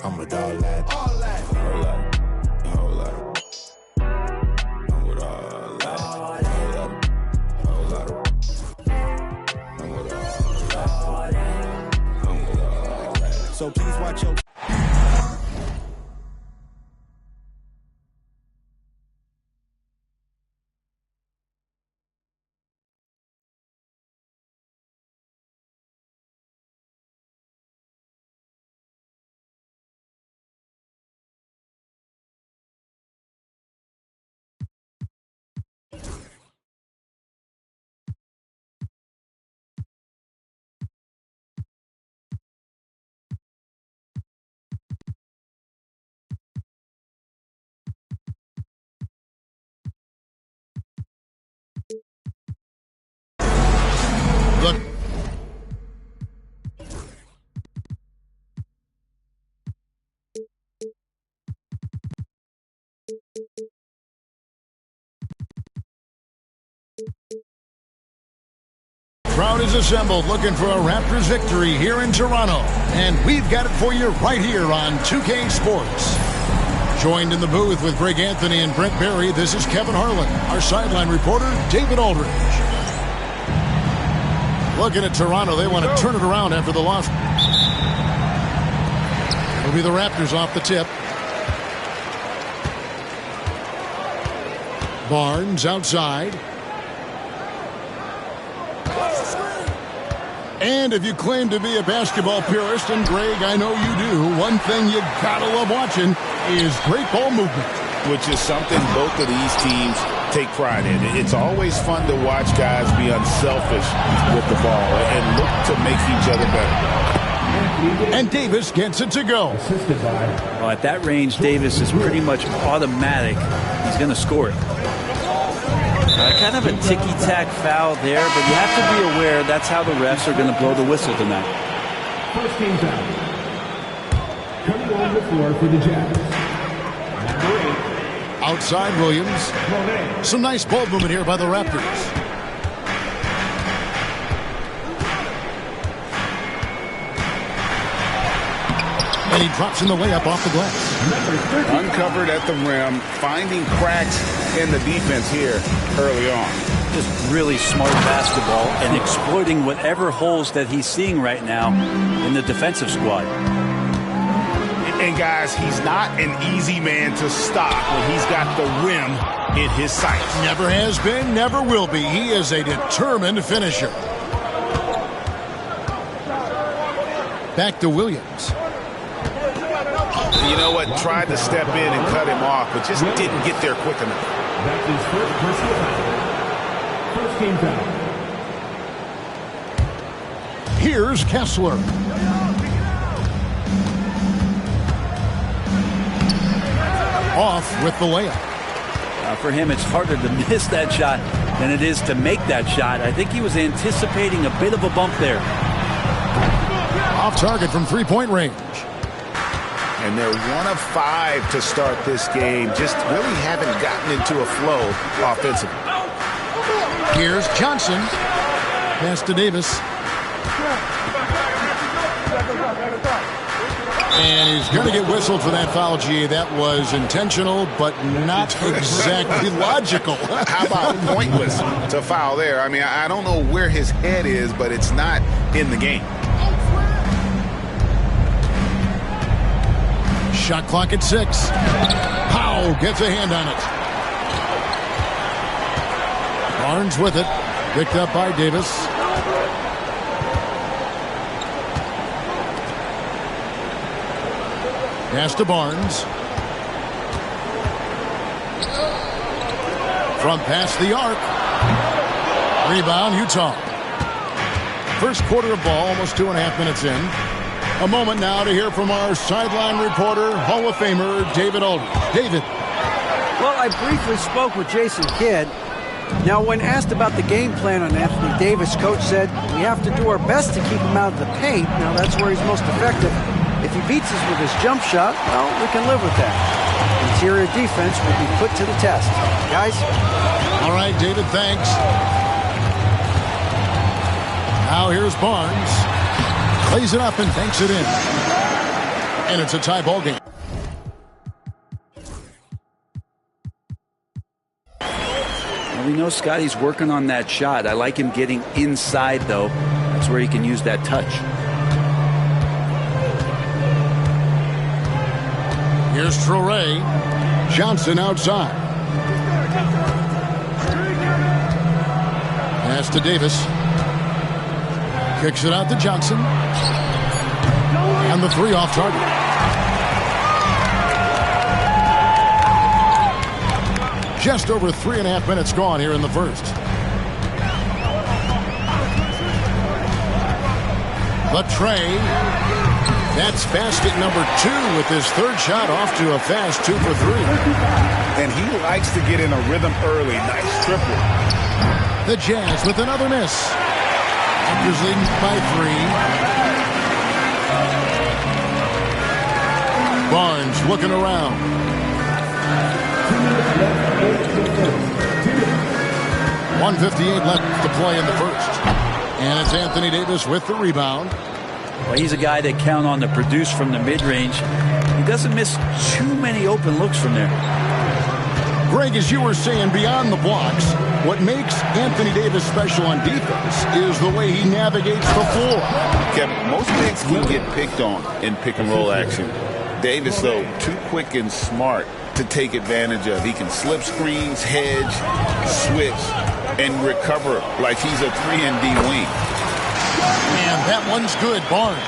I'm with all that. All that. A whole lot. A whole lot. I'm with all that. Whole lot. Whole lot. I'm with all that. I'm with all that. So please watch your... Look. Crowd is assembled looking for a Raptors victory here in Toronto. And we've got it for you right here on 2K Sports. Joined in the booth with Greg Anthony and Brent Barry, this is Kevin Harlan. Our sideline reporter, David Aldridge. Looking at Toronto, they want to turn it around after the loss. It'll be the Raptors off the tip. Barnes outside. And if you claim to be a basketball purist, and Greg, I know you do, one thing you gotta love watching is great ball movement. Which is something both of these teams take pride in. It's always fun to watch guys be unselfish with the ball and look to make each other better. And Davis gets it to go. Well, at that range, Davis is pretty much automatic. He's going to score it. Kind of a ticky-tack foul there, but you have to be aware that's how the refs are going to blow the whistle tonight. First team foul. Coming on the floor for the Jazz. Number 8. Outside Williams. Some nice ball movement here by the Raptors. And he drops in the layup off the glass. Uncovered at the rim, finding cracks in the defense here early on. Just really smart basketball and exploiting whatever holes that he's seeing right now in the defensive squad. And guys, he's not an easy man to stop when he's got the rim in his sights. Never has been, never will be. He is a determined finisher. Back to Williams. You know what? Tried to step in and cut him off, but just didn't get there quick enough. That's his first personal foul. First team foul. Here's Kessler. Off with the layup. For him, it's harder to miss that shot than it is to make that shot. I think he was anticipating a bit of a bump there. Off target from three-point range. And they're 1 of 5 to start this game. Just really haven't gotten into a flow offensively. Here's Johnson. Pass to Davis. And he's going to get whistled for that foul, G. That was intentional, but not exactly logical. How about pointless to foul there? I mean, I don't know where his head is, but it's not in the game. Shot clock at 6. Powell gets a hand on it. Barnes with it. Picked up by Davis. Pass to Barnes. From past the arc. Rebound, Utah. First quarter of ball, almost 2.5 minutes in. A moment now to hear from our sideline reporter, Hall of Famer David Aldridge. David. Well, I briefly spoke with Jason Kidd. Now, when asked about the game plan on Anthony Davis, coach said, we have to do our best to keep him out of the paint. Now, that's where he's most effective. If he beats us with his jump shot, well, we can live with that. Interior defense will be put to the test. Guys? All right, David, thanks. Now here's Barnes. Plays it up and banks it in. And it's a tie ball game. Well, we know Scotty's working on that shot. I like him getting inside, though. That's where he can use that touch. Here's Traore. Johnson outside. Pass to Davis. Kicks it out to Johnson. And the three off target. Just over 3.5 minutes gone here in the first. Latrey. That's basket number 2 with his third shot off to a fast 2 for 3. And he likes to get in a rhythm early. Nice triple. The Jazz with another miss. Raptors leading by 3. Barnes looking around. 1:58 left to play in the first. And it's Anthony Davis with the rebound. Well, he's a guy that count on to produce from the mid-range. He doesn't miss too many open looks from there. Greg, as you were saying, beyond the blocks, what makes Anthony Davis special on defense is the way he navigates the floor. Kevin, most bigs can get picked on in pick-and-roll action. Davis, though, too quick and smart to take advantage of. He can slip screens, hedge, switch, and recover like he's a 3-and-D wing. And that one's good, Barnes.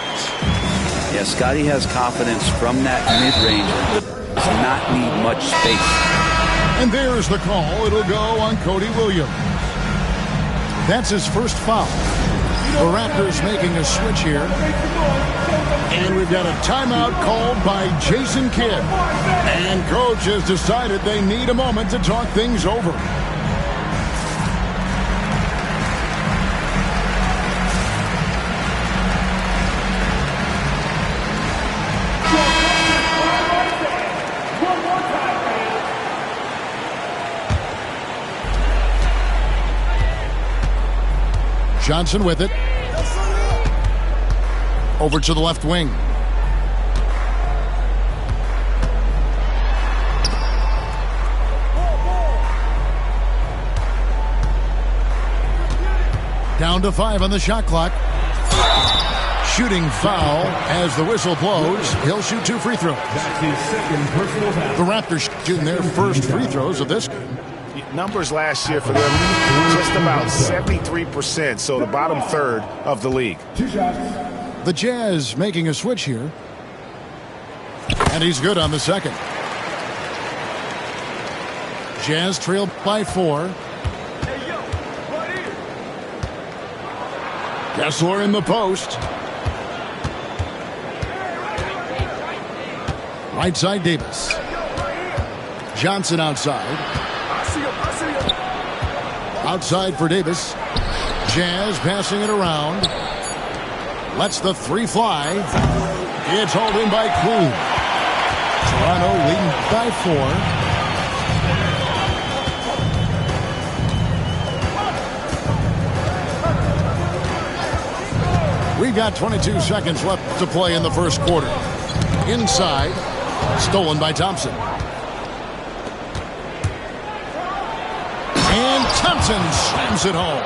Yeah, Scotty has confidence from that mid-range. Does not need much space. And there's the call. It'll go on Cody Williams. That's his first foul. The Raptors making a switch here. And we've got a timeout called by Jason Kidd. And coach has decided they need a moment to talk things over. Johnson with it. Over to the left wing. Down to 5 on the shot clock. Shooting foul as the whistle blows. He'll shoot 2 free throws. That's his second personal foul. The Raptors shooting their first free throws of this game. Numbers last year for them, just about 73%, so the bottom third of the league. 2 shots. The Jazz making a switch here. And he's good on the second. Jazz trailed by 4. Kessler in the post. Right side Davis. Johnson outside. Outside for Davis. Jazz passing it around. Lets the 3 fly. It's hauled in by Clune. Toronto leading by 4. We've got 22 seconds left to play in the first quarter. Inside. Stolen by Thompson. And Thompson slams it home.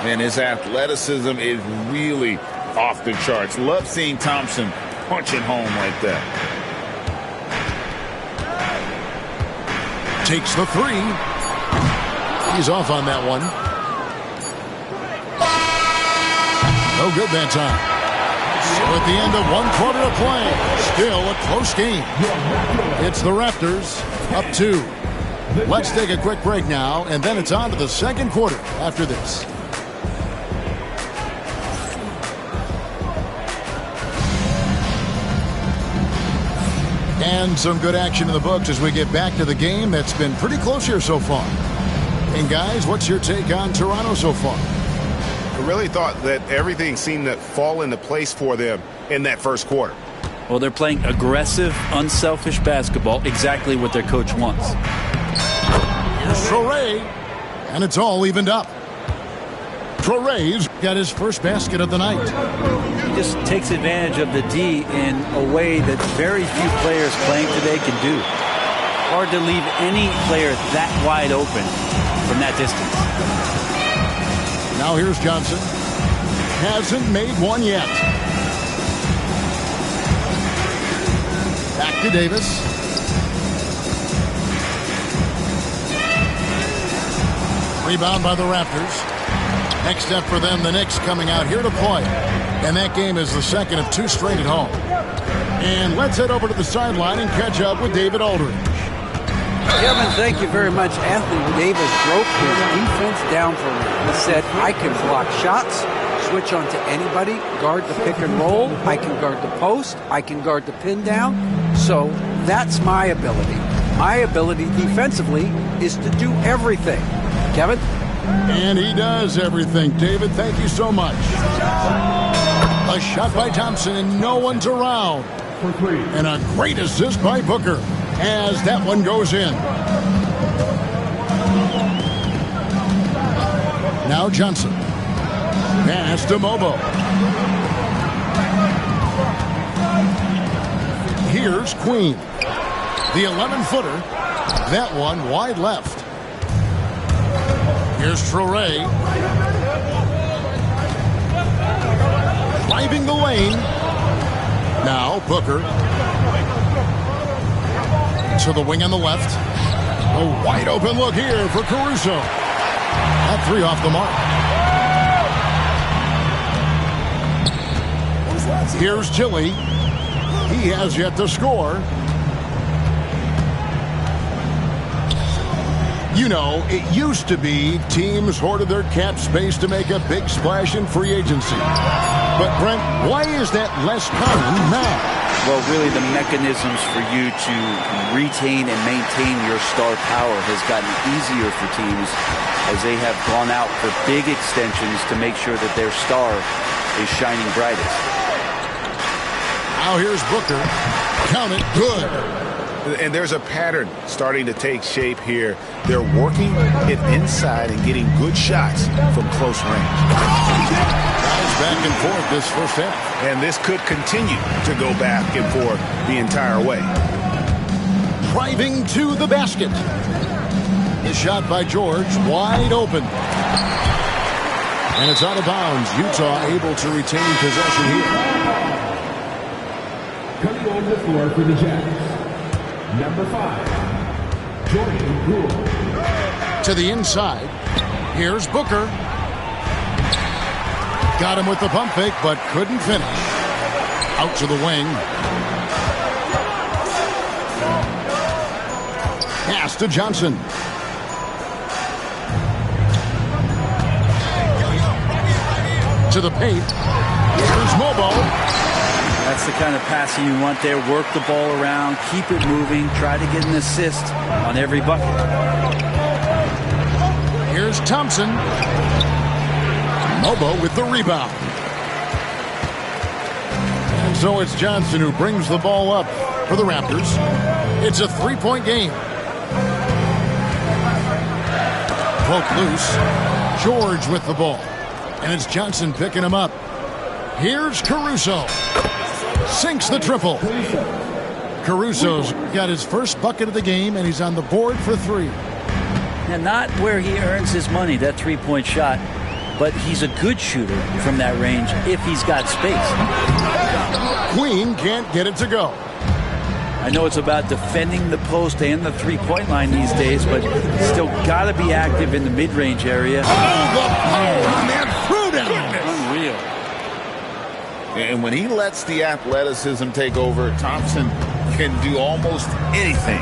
And his athleticism is really off the charts. Love seeing Thompson punching home like that. Takes the 3. He's off on that one. No good that time. So at the end of 1 quarter of play, still a close game. It's the Raptors up 2. Let's take a quick break now, and then it's on to the second quarter after this. And some good action in the books as we get back to the game that's been pretty close here so far. And guys, what's your take on Toronto so far? I really thought that everything seemed to fall into place for them in that first quarter. Well, they're playing aggressive, unselfish basketball, exactly what their coach wants. Here's Traore, and it's all evened up. Traore's got his first basket of the night. He just takes advantage of the D in a way that very few players playing today can do. Hard to leave any player that wide open from that distance. Now here's Johnson. Hasn't made one yet. Back to Davis. Rebound by the Raptors. Next step for them, the Knicks coming out here to play. And that game is the second of 2 straight at home. And let's head over to the sideline and catch up with David Aldridge. Kevin, thank you very much. Anthony Davis broke his defense down for me. He said, I can block shots, switch on to anybody, guard the pick and roll, I can guard the post, I can guard the pin down. So that's my ability. My ability defensively is to do everything. Kevin? And he does everything. David, thank you so much. A shot by Thompson, and no one's around. And a great assist by Booker as that one goes in. Now Johnson. Pass to Mobo. Here's Queen. The 11-footer. That one wide left. Here's Traoré. Driving the lane. Now Booker. To the wing on the left. A wide open look here for Caruso. That 3 off the mark. Here's Tilly. He has yet to score. You know, it used to be teams hoarded their cap space to make a big splash in free agency. But, Brent, why is that less common now? Well, really, the mechanisms for you to retain and maintain your star power has gotten easier for teams as they have gone out for big extensions to make sure that their star is shining brightest. Now here's Booker. Count it. Good. And there's a pattern starting to take shape here. They're working it inside and getting good shots from close range. Guys back and forth this first half. And this could continue to go back and forth the entire way. Driving to the basket. The shot by George, wide open. And it's out of bounds. Utah able to retain possession here. Coming on the floor for the Jazz, number 5, Jordan Poole. To the inside. Here's Booker. Got him with the pump fake, but couldn't finish. Out to the wing. Pass to Johnson. To the paint. Here's Mobo. That's the kind of passing you want there. Work the ball around, keep it moving, try to get an assist on every bucket. Here's Thompson. Mobo with the rebound. And so it's Johnson who brings the ball up for the Raptors. It's a 3-point game. Poke loose. George with the ball. And it's Johnson picking him up. Here's Caruso. Sinks the triple. Caruso's got his first bucket of the game, and he's on the board for 3. And not where he earns his money, that 3-point shot, but he's a good shooter from that range if he's got space. Queen can't get it to go. I know it's about defending the post and the 3-point line these days, but still got to be active in the mid-range area. Oh, the power on that throwdown. Unreal. And when he lets the athleticism take over, Thompson can do almost anything.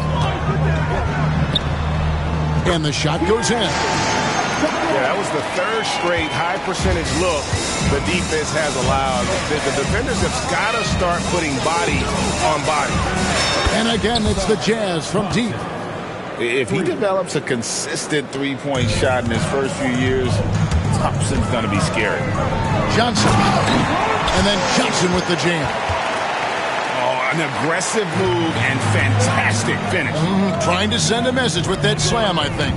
And the shot goes in. Yeah, that was the 3rd straight high percentage look the defense has allowed. The defenders have got to start putting body on body. And again, it's the Jazz from deep. If he develops a consistent 3-point shot in his first few years, Thompson's going to be scary. Johnson. And then Johnson with the jam. Oh, an aggressive move and fantastic finish. Trying to send a message with that slam, I think.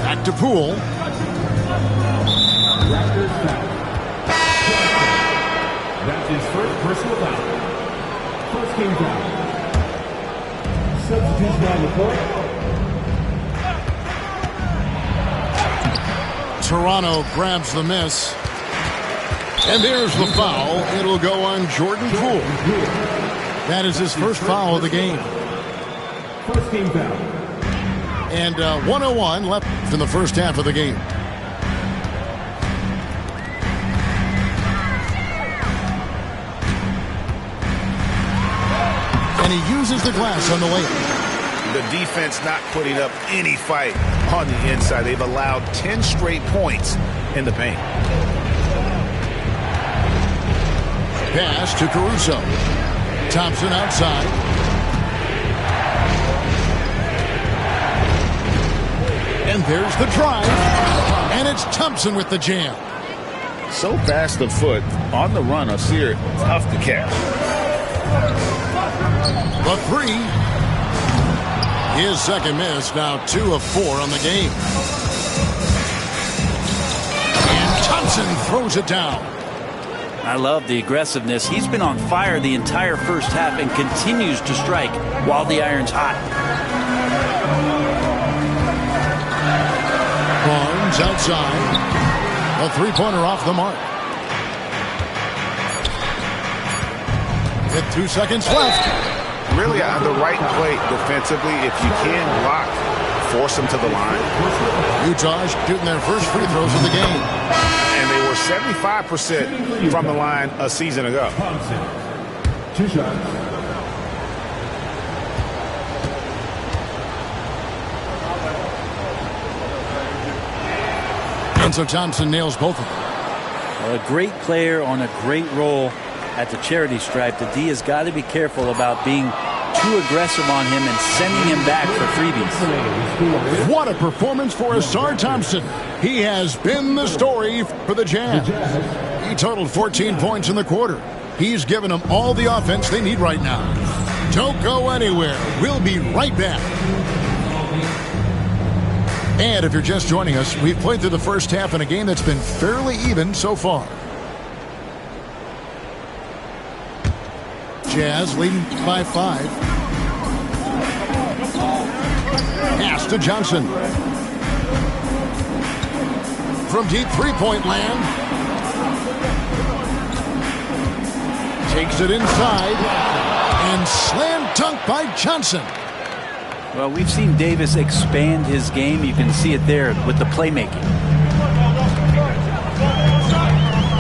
Back to Poole. his first personal foul. First team foul. Substitution on the court. Toronto grabs the miss. And there's the foul. It'll go on Jordan Poole. That is his first foul of the game. First team foul. And 1:01 left in the first half of the game. And he uses the glass on the layup. The defense not putting up any fight on the inside. They've allowed 10 straight points in the paint. Pass to Caruso. Thompson outside. And there's the drive. And it's Thompson with the jam. So fast of foot on the run, Asir, tough to catch. The three. His second miss, now 2 of 4 on the game. And Thompson throws it down. I love the aggressiveness. He's been on fire the entire first half and continues to strike while the iron's hot. Barnes outside. A three-pointer off the mark. With 2 seconds left. Really the right play defensively. If you can block, force them to the line. Utah shooting their first free throws of the game. And they were 75% from the line a season ago. Thompson. 2 shots. And so Thompson nails both of them. A great player on a great role at the charity stripe. The D has got to be careful about being too aggressive on him and sending him back for freebies. What a performance for Asar Thompson. He has been the story for the Jazz. He totaled 14 points in the quarter. He's given them all the offense they need right now. Don't go anywhere. We'll be right back. And if you're just joining us, we've played through the first half in a game that's been fairly even so far. Jazz leading by 5. Pass to Johnson. From deep three-point land. Takes it inside. And slam dunk by Johnson. Well, we've seen Davis expand his game. You can see it there with the playmaking.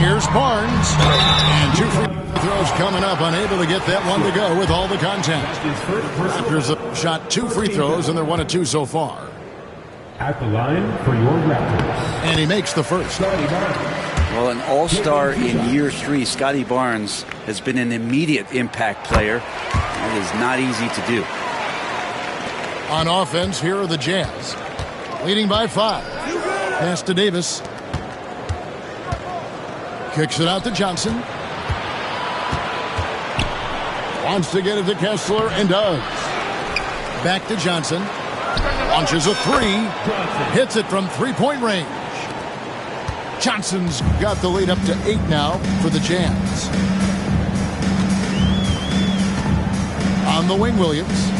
Here's Barnes. And 2 free throws coming up. Unable to get that one to go with all the contact. Raptors have shot 2 free throws, and they're 1 of 2 so far. At the line for your Raptors. And he makes the first. Well, an all-star in year 3, Scotty Barnes has been an immediate impact player. It is not easy to do. On offense, here are the Jazz. Leading by 5. Pass to Davis. Kicks it out to Johnson. Wants to get it to Kessler and does. Back to Johnson. Launches a 3. Hits it from three-point range. Johnson's got the lead up to 8 now for the Jazz. On the wing, Williams.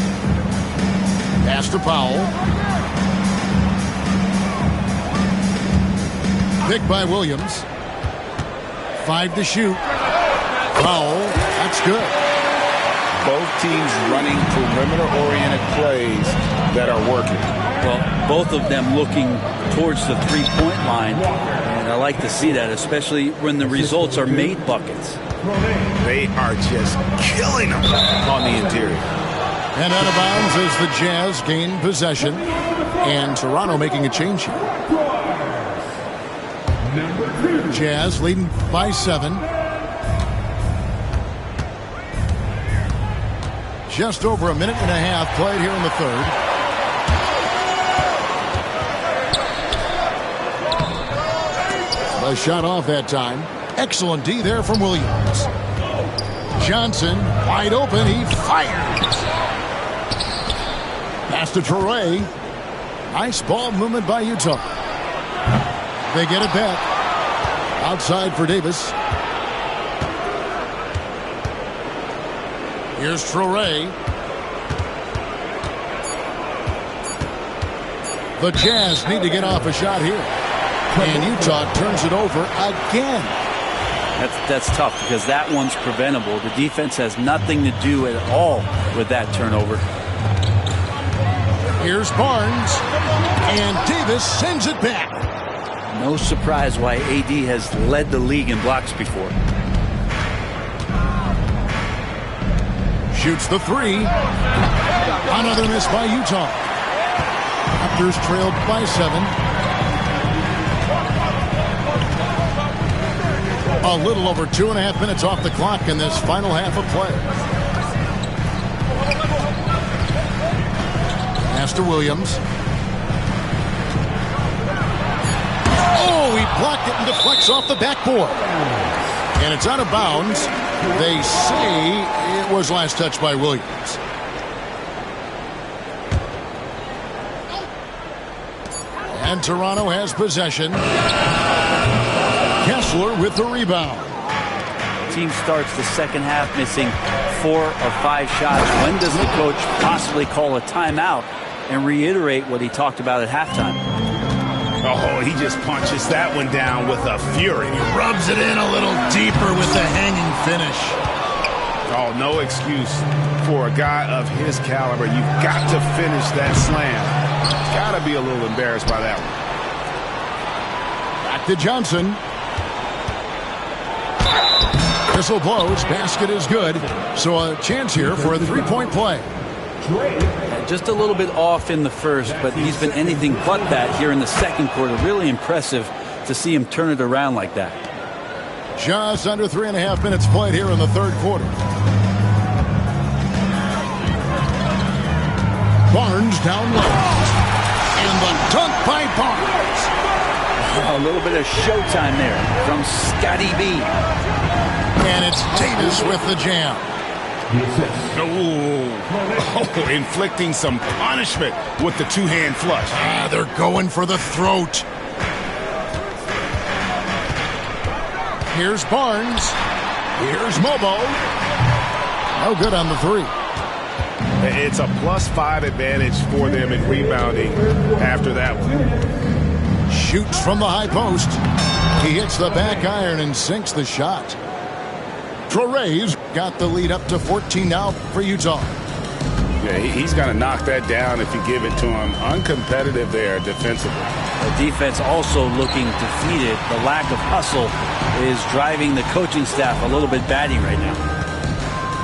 Pass to Powell. Picked by Williams. 5 to shoot. Powell. That's good. Both teams running perimeter-oriented plays that are working. Well, both of them looking towards the three-point line. And I like to see that, especially when the results are made buckets. They are just killing them on the interior. And out of bounds as the Jazz gain possession. And Toronto making a change here. Jazz leading by 7. Just over a minute and a half played here in the third. A shot off that time. Excellent D there from Williams. Johnson wide open. He fires. Pass to Traore. Nice ball movement by Utah. They get it back. Outside for Davis. Here's Traore. The Jazz need to get off a shot here. And Utah turns it over again. That's tough because that one's preventable. The defense has nothing to do at all with that turnover. Here's Barnes. And Davis sends it back. No surprise why AD has led the league in blocks before. Shoots the three. Another miss by Utah. Raptors trailed by 7. A little over 2.5 minutes off the clock in this final half of play. Pass to Williams. Oh, he blocked it and deflects off the backboard. And it's out of bounds. They say it was last touched by Williams. And Toronto has possession. Kessler with the rebound. Team starts the second half missing 4 or 5 shots. When does the coach possibly call a timeout and reiterate what he talked about at halftime? Oh, he just punches that one down with a fury. He rubs it in a little deeper with the hanging finish. Oh, no excuse for a guy of his caliber. You've got to finish that slam. Got to be a little embarrassed by that one. Back to Johnson. Whistle blows. Basket is good. So a chance here for a three-point play. Just a little bit off in the first, but he's been anything but that here in the second quarter. Really impressive to see him turn it around like that. Just under 3.5 minutes played here in the third quarter. Barnes down low. And the dunk by Barnes. A little bit of showtime there from Scotty B. And it's Davis with the jam. Oh, inflicting some punishment with the two-hand flush. They're going for the throat. Here's Barnes. Here's Mobo. No good on the three. It's a +5 advantage for them in rebounding after that one. Shoots from the high post. He hits the back iron and sinks the shot. Traore's got the lead up to 14 now for Utah. Yeah, he's going to knock that down if you give it to him. Uncompetitive there defensively. The defense also looking defeated. The lack of hustle is driving the coaching staff a little bit batty right now.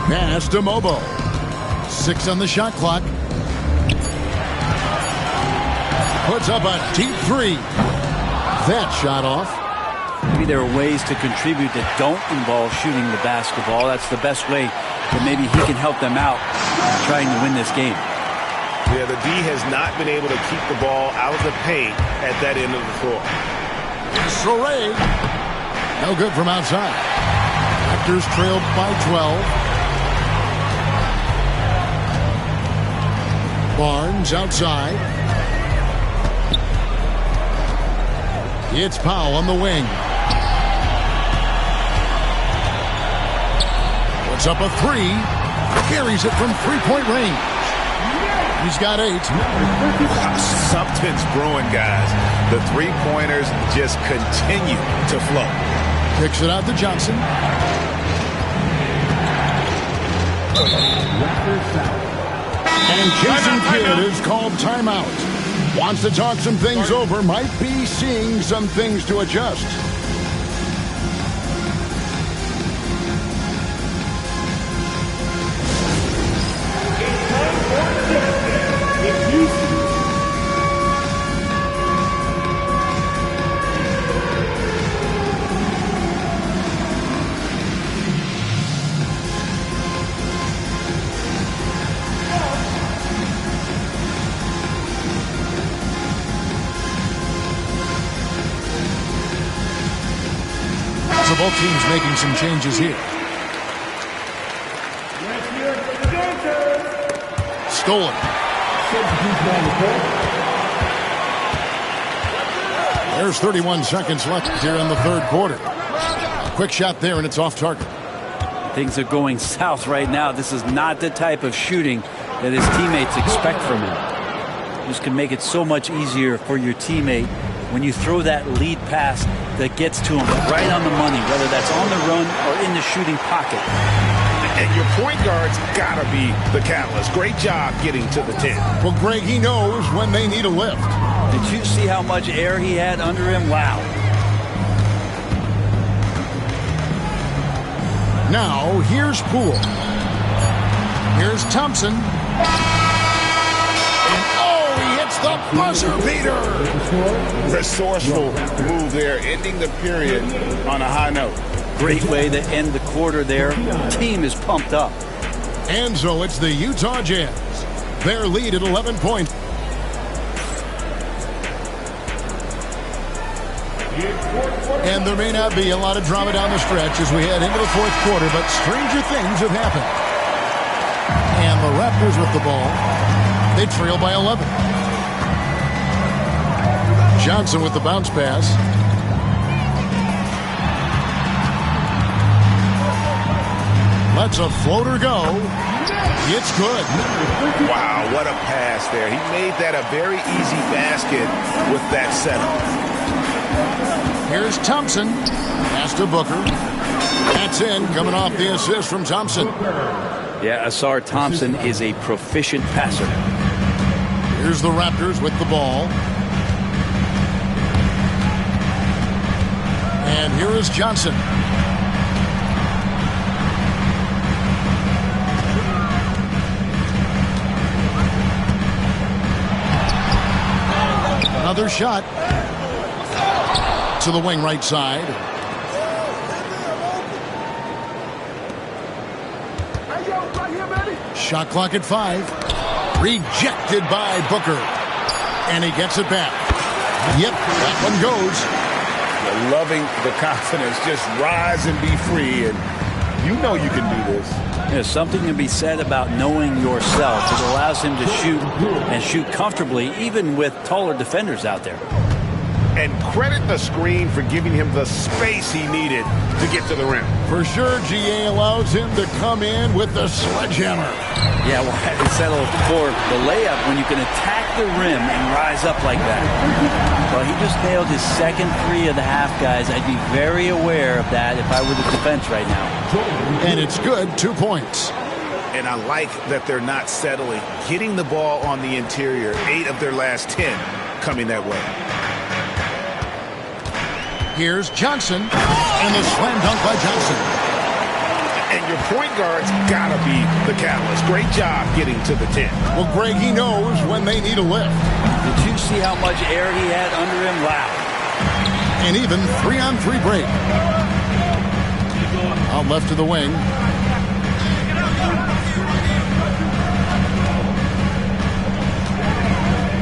Pass to Mobo. 6 on the shot clock. Puts up a deep three. That shot off. Maybe there are ways to contribute that don't involve shooting the basketball. That's the best way that maybe he can help them out trying to win this game. Yeah, the D has not been able to keep the ball out of the paint at that end of the floor. Traore. No good from outside. Raptors trailed by 12. Barnes outside. It's Powell on the wing. Puts up a three. Carries it from three-point range. He's got 8. Something's brewing, guys. The three-pointers just continue to flow. Kicks it out to Johnson. And Jason Kidd is called timeout. Wants to talk some things over. Might be seeing some things to adjust. Both teams making some changes here. Stolen. There's 31 seconds left here in the third quarter. A quick shot there, and it's off target. Things are going south right now. This is not the type of shooting that his teammates expect from him. This can make it so much easier for your teammate when you throw that lead pass that gets to him right on the money, whether that's on the run or in the shooting pocket. And your point guard's got to be the catalyst. Great job getting to the 10. Well, Greg, he knows when they need a lift. Did you see how much air he had under him? Wow. Now, here's Poole. Here's Thompson. And, oh, he hits the buzzer beater. Resourceful move there, ending the period on a high note. Great way to end the quarter there. Team is pumped up. And so it's the Utah Jazz. Their lead at 11 points. And there may not be a lot of drama down the stretch as we head into the fourth quarter, but stranger things have happened. And the Raptors with the ball. They trail by 11. Johnson with the bounce pass. Lets a floater go. It's good. Wow, what a pass there. He made that a very easy basket with that setup. Here's Thompson. Pass to Booker. That's in, coming off the assist from Thompson. Yeah, Asar Thompson is a proficient passer. Here's the Raptors with the ball. And here is Johnson. Another shot to the wing right side. Shot clock at 5. Rejected by Booker. And he gets it back. Yep, that one goes. You're loving the confidence. Just rise and be free. And you know you can do this. There's something to be said about knowing yourself. It allows him to shoot and shoot comfortably, even with taller defenders out there. And credit the screen for giving him the space he needed to get to the rim. For sure, GA allows him to come in with the sledgehammer. Yeah, well, I settled for the layup when you can attack the rim and rise up like that. Well, he just nailed his second three of the half, guys. I'd be very aware of that if I were the defense right now. And it's good, 2 points. And I like that they're not settling. Getting the ball on the interior, 8 of their last 10 coming that way. Here's Johnson, and the slam dunk by Johnson. And your point guard's got to be the catalyst. Great job getting to the 10. Well, Greg, he knows when they need a lift. Did you see how much air he had under him? Wow. And even 3-on-3 break. Out left to the wing.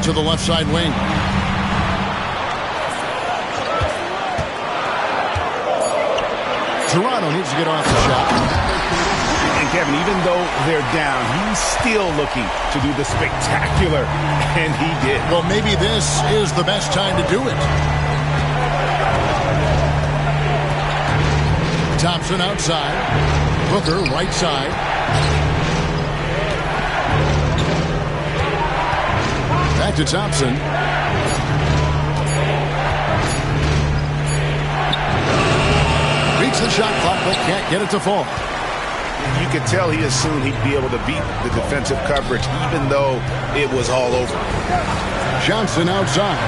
To the left side wing. Toronto needs to get off the shot. And Kevin, even though they're down, he's still looking to do the spectacular, and he did. Well, maybe this is the best time to do it. Thompson outside. Booker right side. Back to Thompson. Beats the shot clock, but can't get it to fall. You could tell he assumed he'd be able to beat the defensive coverage, even though it was all over. Johnson outside.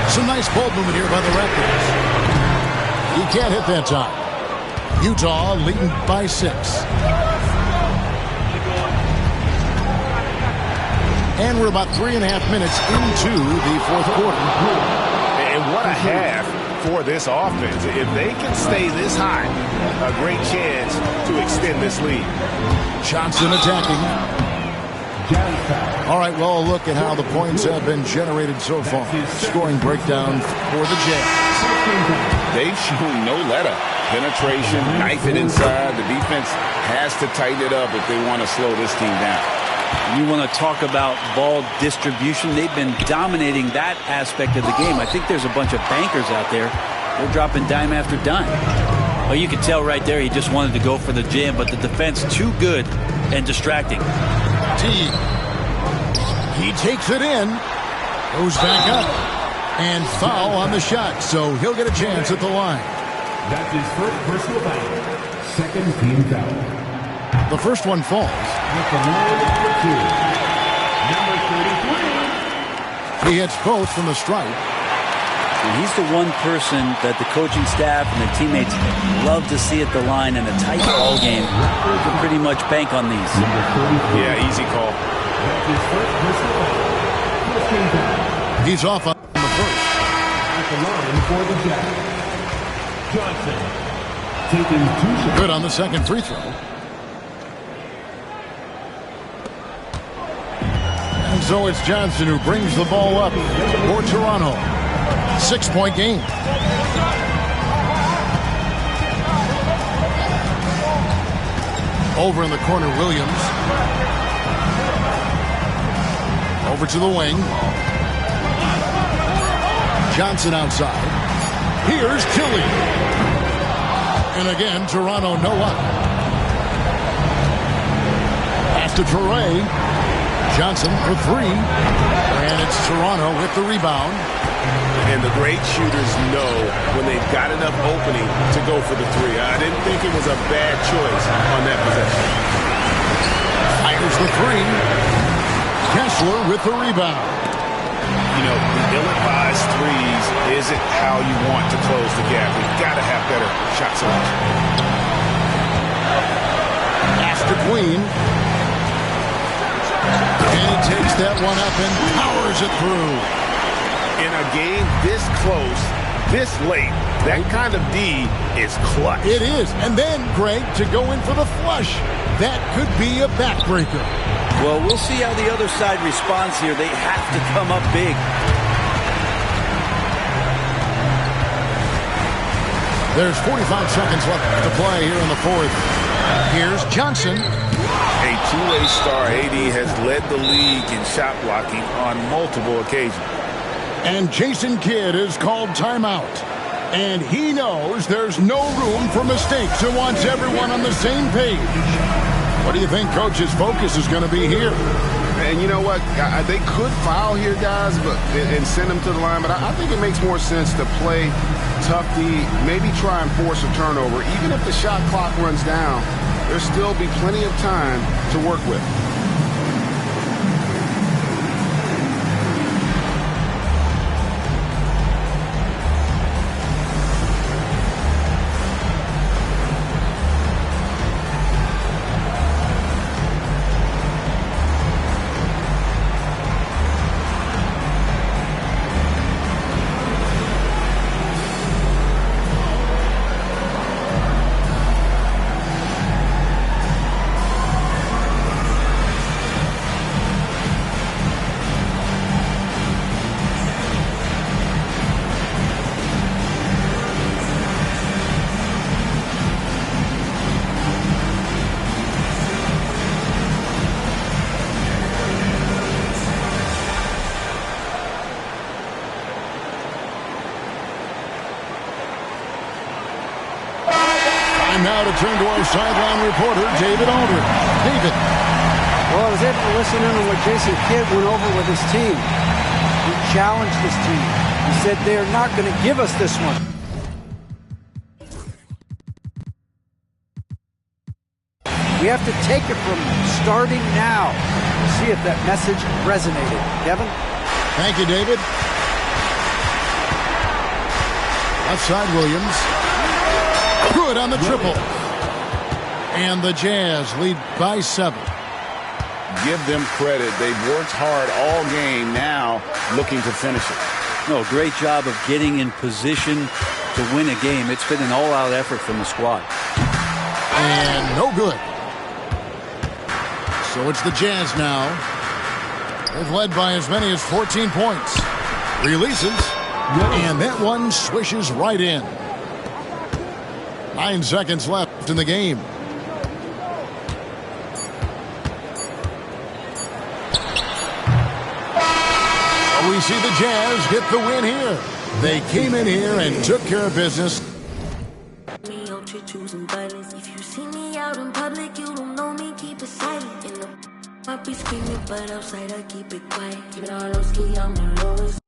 Some nice ball movement here by the Raptors. He can't hit that time. Utah leading by 6. And we're about 3.5 minutes into the fourth quarter. And what a half for this offense. If they can stay this high, a great chance to extend this lead. Johnson attacking. All right, well, look at how the points have been generated so far. Scoring breakdown for the Jazz. They've shown no let-up. Penetration, knife it inside. The defense has to tighten it up if they want to slow this team down. You want to talk about ball distribution. They've been dominating that aspect of the game. I think there's a bunch of bankers out there. They're dropping dime after dime. Well, you can tell right there he just wanted to go for the jam, but the defense too good and distracting. Teague. He takes it in. Goes back up. And foul on the shot, so he'll get a chance at the line. That's his first personal foul. Second team foul. The first one falls. At the line, number 2. Number 33. He hits both from the stripe. And he's the one person that the coaching staff and the teammates love to see at the line in a tight ball game. You can pretty much bank on these. Yeah, easy call. That's his first personal foul. First team foul. He's off on the first. At the line for the Jazz, Johnson taking 2 shots. Good on the second free throw. And so it's Johnson who brings the ball up for Toronto. 6-point game. Over in the corner, Williams. Over to the wing. Johnson outside. Here's Tilly. And again, Toronto no up. Pass to Toure. Johnson for 3. And it's Toronto with the rebound. And the great shooters know when they've got enough opening to go for the 3. I didn't think it was a bad choice on that possession. Fires the 3. Kessler with the rebound. You know, the ill-advised threes isn't how you want to close the gap. You've got to have better shot selection. Pass to Queen. And he takes that one up and powers it through. In a game this close, this late, that kind of D is clutch. It is. And then, Greg, to go in for the flush. That could be a backbreaker. Well, we'll see how the other side responds here. They have to come up big. There's 45 seconds left to play here in the fourth. Here's Johnson. A two-way star, AD has led the league in shot blocking on multiple occasions. And Jason Kidd is called timeout. And he knows there's no room for mistakes and wants everyone on the same page. What do you think Coach's focus is going to be here? And you know what? They could foul here, guys, and send them to the line. But I think it makes more sense to play tough D, maybe try and force a turnover. Even if the shot clock runs down, there'll still be plenty of time to work with. Now to turn to our sideline reporter, David Aldridge. David. Well, I was able to listen in on what Jason Kidd went over with his team. He challenged his team. He said they're not going to give us this one. We have to take it from them, starting now. We'll see if that message resonated. Kevin? Thank you, David. Outside Williams. Good on the triple. And the Jazz lead by 7. Give them credit. They've worked hard all game, now looking to finish it. No, great job of getting in position to win a game. It's been an all-out effort from the squad. And no good. So it's the Jazz now. They've led by as many as 14 points. Releases. And that one swishes right in. 9 seconds left in the game. We see the Jazz get the win here. They came in here and took care of business. choosing violence. If you see me out in public, you don't know me, keep it silent. In the I be screaming, but outside I keep it quiet. Keep it all low ski, I'm the lowest.